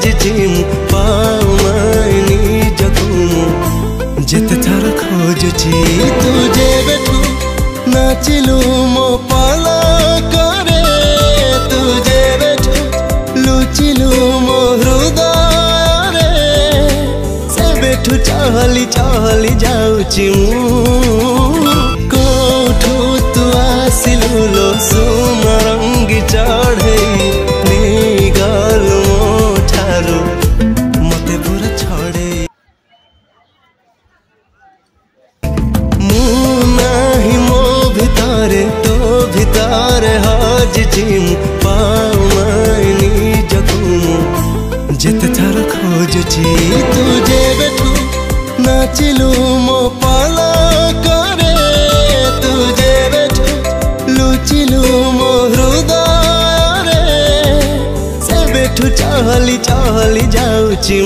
हजिम पाउमानी जखुम जेते थर खोजुची तुझे बेठू नाचिलु मो पाला करे तुझे बेठू लुचिलु मो हृदय रे से बेठू चहली चहली जाउची कोठू तू आसिलु लो सुमरंगी चढ़े गल मो ठारू मते पूरा छड़े मुनाही मो भितारे तो भितारे हजिम पाउमानी जखुम जेते थर खोजुची तुझे बेठू नाचिलु मो पाला करे तुझे बेठू लुचिलु मो हृदय रे से बेठू चहली चहली जाउची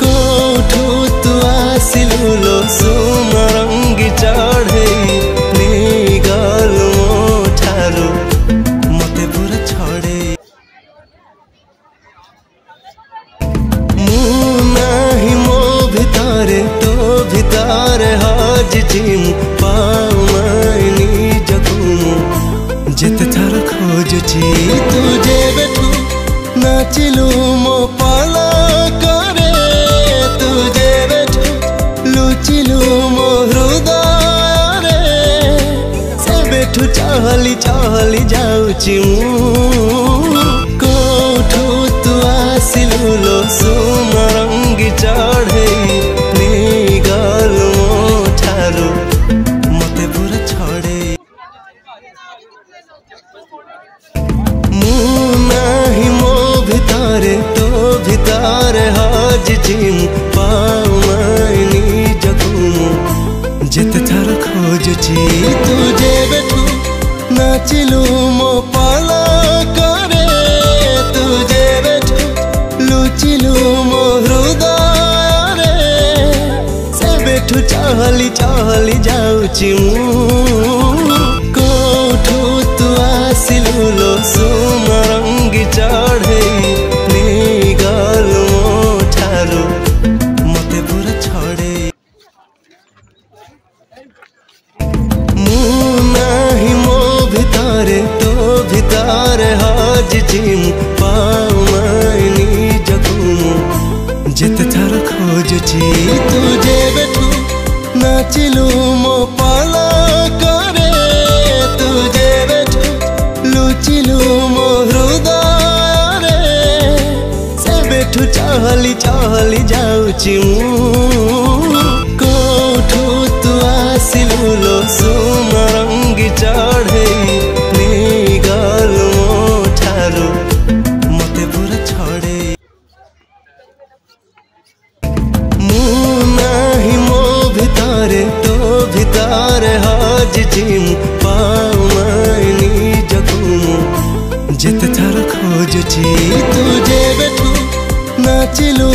कोठू तू आसिलु लो सुमरंगी चढ़े गल मो ठारू मते पूरा छड़े मुनाही मो भितारे तो भितारे हजिम पाउमानी जखुम जेते थर खोजुची तुझे बेठू नाचिलु मो पाला करे तुझे बेठू लुचिलु मो हृदय रे से बेठू चहली चहली जाउची कोठू तू आसिलु लो सुमरंगी चढ़े गल मो ठारू मते पूरा छड़े मुनाही मो भितारे तो भितारे हजिम पाउमानी जखुम जेते थर खोजुची तुझे बेठू नाचिलु मो पाला करे तुझे बेठू लुचिलु मो हृदय रे से बेठू चहली चहली जाउची कोठू तू आसिलु लो सुमरंगी चढ़े गल मो ठारू मते पूरा छड़े मुनाही मो भितारे तो भितारे हजिम पाउमानी जखुम जेते थर खोजुची तुझे बेठू नाचिलु मो पाला करे तुझे बेठू लुचिलु मो हृदय रे से बेठू चहली चहली जाउची कोठू तू आसिलु लो सुमरंगी चढ़े गल मो ठारू मते पूरा छड़े मुनाही मो भितारे तो भितारे हजिम पाउमानी जखुम जेते थर खोजुची तुझे बेठू नाचिलु